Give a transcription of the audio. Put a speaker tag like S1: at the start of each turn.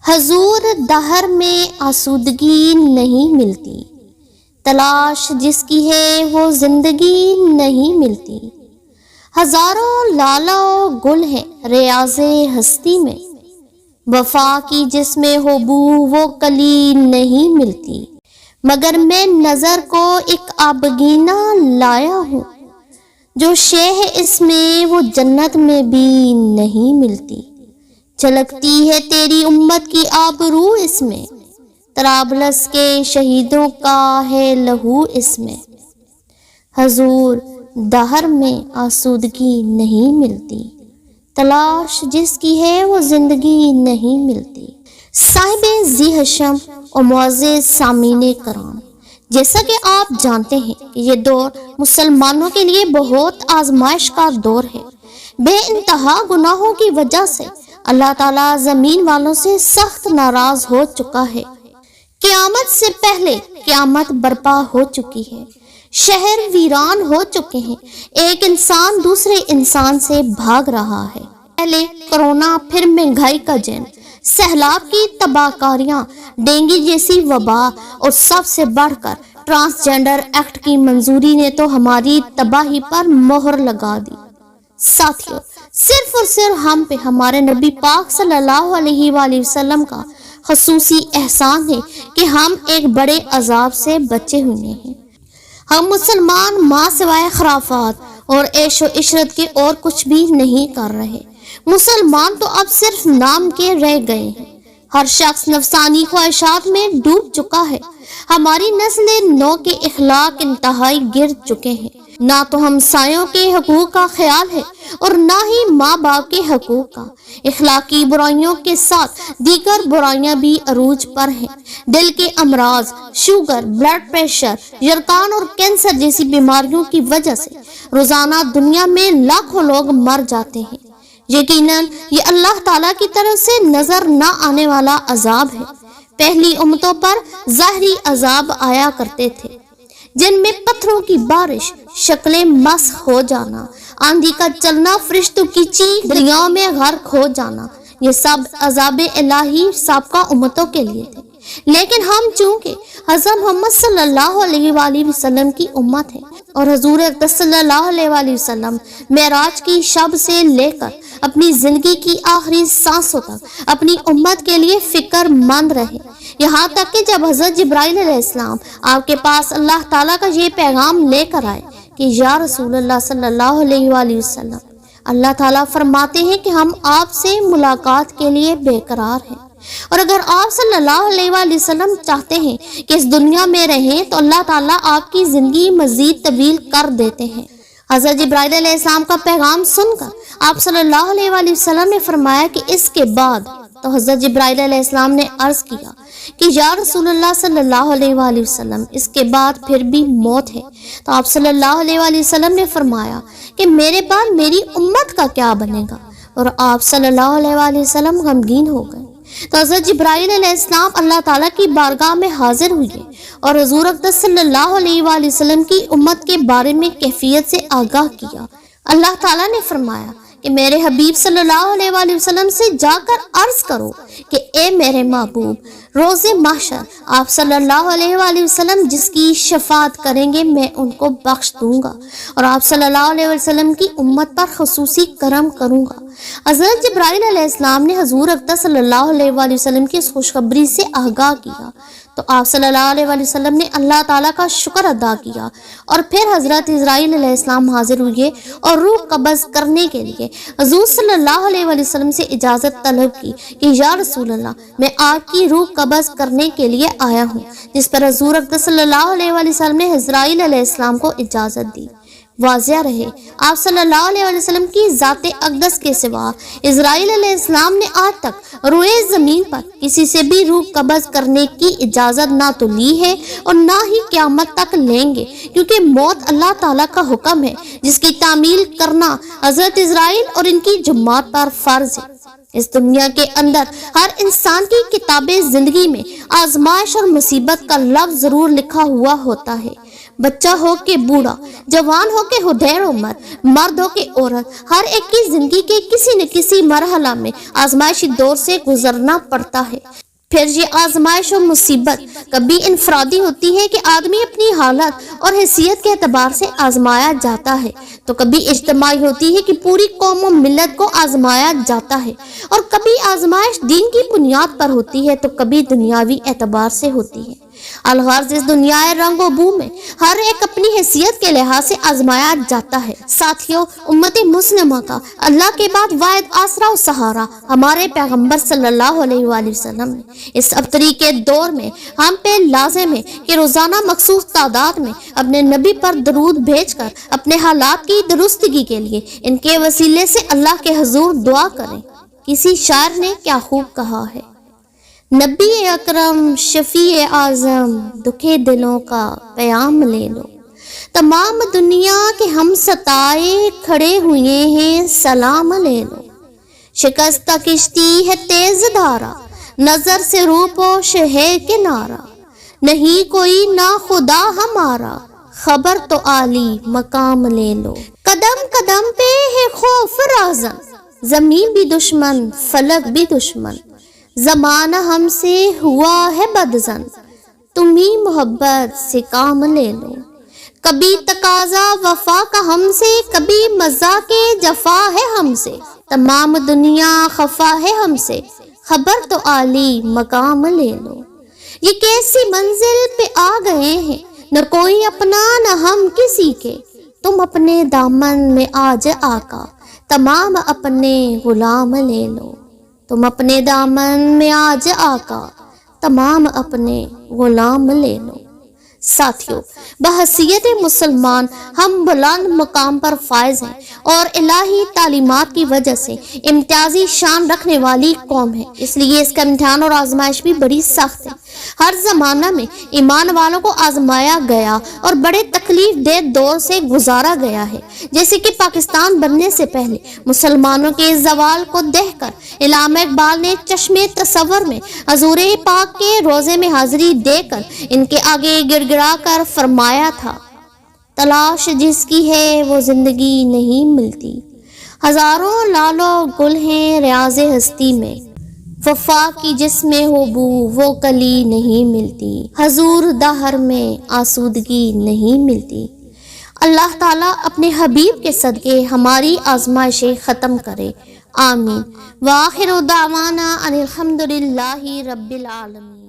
S1: حضور دہر میں آسودگی نہیں ملتی، تلاش جس کی ہے وہ زندگی نہیں ملتی۔ ہزاروں لالا و گل ہے ریاض ہستی میں، وفا کی جس میں ہو بو وہ کلی نہیں ملتی۔ مگر میں نظر کو ایک آبگینہ لایا ہوں، جو شے ہے اس میں وہ جنت میں بھی نہیں ملتی۔ جھلکتی ہے تیری امت کی آبرو اس میں، طرابلس کے شہیدوں کا ہے لہو اس میں۔ حضور دہر میں آسودگی نہیں ملتی، تلاش جس کی ہے وہ زندگی نہیں ملتی۔ صاحب ذی حشم اور معزز سامعین کرام، جیسا کہ آپ جانتے ہیں کہ یہ دور مسلمانوں کے لیے بہت آزمائش کا دور ہے۔ بے انتہا گناہوں کی وجہ سے اللہ تعالیٰ زمین والوں سے سخت ناراض ہو چکا ہے۔ قیامت سے پہلے قیامت برپا ہو چکی ہے، شہر ویران ہو چکے ہیں، ایک انسان دوسرے انسان سے بھاگ رہا ہے۔ پہلے کرونا، پھر مہنگائی کا جن، سیلاب کی تباہ کاریاں، ڈینگی جیسی وبا اور سب سے بڑھ کر ٹرانسجینڈر ایکٹ کی منظوری نے تو ہماری تباہی پر مہر لگا دی۔ ساتھیوں، صرف اور صرف ہم پہ ہمارے نبی پاک صلی اللہ علیہ وآلہ وسلم کا خصوصی احسان ہے کہ ہم ایک بڑے عذاب سے بچے ہوئے ہیں۔ ہم مسلمان ماں سوائے خرافات اور عیش و عشرت کے اور کچھ بھی نہیں کر رہے۔ مسلمان تو اب صرف نام کے رہ گئے ہیں۔ ہر شخص نفسانی خواہشات میں ڈوب چکا ہے۔ ہماری نسل نو کے اخلاق انتہائی گر چکے ہیں۔ نہ تو ہمسایوں کے حقوق کا خیال ہے اور نہ ہی ماں باپ کے حقوق کا۔ اخلاقی برائیوں کے ساتھ دیگر برائیاں بھی عروج پر ہیں۔ دل کے امراض، شوگر، بلڈ پریشر، یرقان اور کینسر جیسی بیماریوں کی وجہ سے روزانہ دنیا میں لاکھوں لوگ مر جاتے ہیں۔ یقیناً یہ اللہ تعالیٰ کی طرف سے نظر نہ آنے والا عذاب ہے۔ پہلی امتوں پر ظاہری عذاب آیا کرتے تھے، جن میں پتھروں کی بارش، شکلیں مسخ ہو جانا، آندھی کا چلنا، فرشتوں کی چیخ، دریاؤں میں غرق ہو جانا، یہ سب عذاب الہی سابقہ امتوں کے لیے تھے۔ لیکن ہم چونکہ حضرت محمد صلی اللہ علیہ وآلہ وسلم کی امت ہے اور حضور اقدس صلی اللہ علیہ وآلہ وسلم معراج کی شب سے لے کر اپنی زندگی کی آخری سانسوں تک اپنی امت کے لیے فکر مند رہے، یہاں تک کہ جب حضرت جبرائیل علیہ السلام آپ کے پاس اللہ تعالیٰ کا یہ پیغام لے کر آئے کہ یا رسول اللہ صلی اللہ علیہ وآلہ وسلم، اللہ تعالیٰ فرماتے ہیں کہ ہم آپ سے ملاقات کے لیے بے قرار ہیں، اور اگر آپ صلی اللہ علیہ وآلہ وسلم چاہتے ہیں کہ اس دنیا میں رہیں تو اللہ تعالیٰ آپ کی زندگی مزید طویل کر دیتے ہیں۔ حضرت جبرائیل علیہ السلام کا پیغام سن کر آپ صلی اللہ علیہ وآلہ وسلم نے فرمایا کہ اس کے بعد، تو حضرت جبرائیل علیہ السلام نے عرض کیا کہ یا رسول اللہ صلی اللہ علیہ وآلہ وسلم، اس کے بعد پھر بھی موت ہے؟ تو آپ صلی اللہ علیہ وآلہ وسلم نے فرمایا کہ میرے بعد میری امت کا کیا بنے گا؟ اور آپ صلی اللہ علیہ وآلہ وسلم غمگین ہو گئے۔ تو حضرت جبرائیل علیہ السلام اللہ تعالیٰ کی بارگاہ میں حاضر ہوئے اور حضور اقدس صلی اللہ علیہ وآلہ وسلم کی امت کے بارے میں کیفیت سے آگاہ کیا۔ اللہ تعالیٰ نے فرمایا کہ میرے حبیب صلی اللہ علیہ وآلہ وسلم سے جا کر عرض کرو کہ اے میرے محبوب، روز محشر آپ صلی اللہ علیہ وآلہ وسلم جس کی شفاعت کریں گے میں ان کو بخش دوں گا اور آپ صلی اللہ علیہ وسلم کی امت پر خصوصی کرم کروں گا۔ حضرت جبرائیل علیہ السلام نے حضور اقدس صلی اللہ علیہ وآلہ وسلم کی اس خوشخبری سے آگاہ کیا تو آپ صلی اللہ علیہ وآلہ وسلم نے اللہ تعالیٰ کا شکر ادا کیا، اور پھر حضرت اسرائیل علیہ السلام حاضر ہوئے اور روح قبض کرنے کے لیے حضور صلی اللہ علیہ وآلہ وسلم سے اجازت طلب کی کہ یا رسول اللہ، میں آپ کی روح قبض کرنے کے لیے آیا ہوں، جس پر حضور اقدس صلی اللہ علیہ وآلہ وسلم نے اسرائیل علیہ السلام کو اجازت دی۔ واضح رہے، آپ صلی اللہ علیہ وآلہ وسلم کی ذات اقدس کے سوا اسرائیل علیہ السلام نے آج تک روئے زمین پر کسی سے بھی روح قبض کرنے کی اجازت نہ تو لی ہے اور نہ ہی قیامت تک لیں گے، کیونکہ موت اللہ تعالیٰ کا حکم ہے جس کی تعمیل کرنا حضرت اسرائیل اور ان کی جماعت پر فرض ہے۔ اس دنیا کے اندر ہر انسان کی کتاب زندگی میں آزمائش اور مصیبت کا لفظ ضرور لکھا ہوا ہوتا ہے، بچہ ہو کہ بوڑھا، جوان ہو کہ ہدیر عمر، مرد ہو کہ عورت، ہر ایک کی زندگی کے کسی نہ کسی مرحلہ میں آزمائشی دور سے گزرنا پڑتا ہے۔ پھر یہ آزمائش و مصیبت کبھی انفرادی ہوتی ہے کہ آدمی اپنی حالت اور حیثیت کے اعتبار سے آزمایا جاتا ہے، تو کبھی اجتماعی ہوتی ہے کہ پوری قوم و ملت کو آزمایا جاتا ہے، اور کبھی آزمائش دین کی بنیاد پر ہوتی ہے تو کبھی دنیاوی اعتبار سے ہوتی ہے۔ الغرض اس دنیا رنگ و بو میں ہر ایک اپنی حیثیت کے لحاظ سے آزمایا جاتا ہے۔ ساتھیوں، امت مسلمہ کا اللہ کے بعد واحد آسرا و سہارا ہمارے پیغمبر صلی اللہ علیہ وآلہ وسلم نے اس ابتری کے دور میں ہم پہ لازم ہے کہ روزانہ مخصوص تعداد میں اپنے نبی پر درود بھیج کر اپنے حالات کی درستگی کے لیے ان کے وسیلے سے اللہ کے حضور دعا کریں۔ کسی شاعر نے کیا خوب کہا ہے، نبی اکرم شفیع اعظم دکھے دلوں کا پیام لے لو، تمام دنیا کے ہم ستائے کھڑے ہوئے ہیں سلام لے لو، شکستہ کشتی ہے تیز دھارا نظر سے روپوش ہے کنارہ، نہیں کوئی نا خدا ہمارا خبر تو عالی مقام لے لو، قدم قدم پہ ہے خوف رازن زمین بھی دشمن فلک بھی دشمن، زمانہ ہم سے ہوا ہے بدظن تم ہی محبت سے کام لے لو، کبھی تقاضا وفا کا ہم سے کبھی مزہ کے جفا ہے ہم سے، تمام دنیا خفا ہے ہم سے خبر تو عالی مقام لے لو، یہ کیسی منزل پہ آ گئے ہیں نہ کوئی اپنا نہ ہم کسی کے، تم اپنے دامن میں آج آقا تمام اپنے غلام لے لو، تم اپنے دامن میں آج آقا تمام اپنے غلام لے لو۔ ساتھیوں، بحیثیت مسلمان ہم بلند مقام پر فائز ہیں اور الہی تعلیمات کی وجہ سے امتیازی شان رکھنے والی قوم ہے، اس لیے اس کا امتحان اور آزمائش بھی بڑی سخت ہے۔ ہر زمانہ میں ایمان والوں کو آزمایا گیا اور بڑے تکلیف دہ دور سے گزارا گیا ہے، جیسے کہ پاکستان بننے سے پہلے مسلمانوں کے زوال کو دیکھ کر علامہ اقبال نے چشمے تصور میں حضور پاک کے روضے میں حاضری دے کر ان کے آگے گر گرا کر فرمایا تھا، تلاش جس کی ہے وہ زندگی نہیں ملتی، ہزاروں لالو گل ہیں ریاض ہستی میں، وفا کی جس میں ہو بو وہ کلی نہیں ملتی، حضور دہر میں آسودگی نہیں ملتی۔ اللہ تعالیٰ اپنے حبیب کے صدقے ہماری آزمائشیں ختم کرے، آمین۔ وآخر دعوانا ان الحمد للہ رب العالمین۔